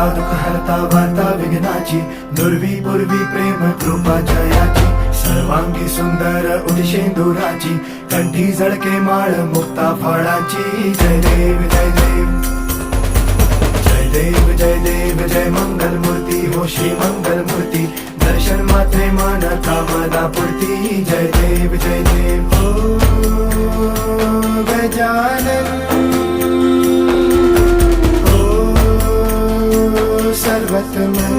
हरता दुःख हरता वार्ता विघ्नाची, दुर्वी पूर्वी प्रेम कृपा जयाची, सर्वांगी सुंदर उदिशेंदुराची, कंठी झळके माळ मुक्ता फळाची. जय देव जय देव जय देव जय देव जय मंगल मूर्ती हो श्री मंगल मूर्ती, दर्शन मात्रे मन कामना पूर्ती. जय देव जय देव हो गजानन हो सर्वतमन.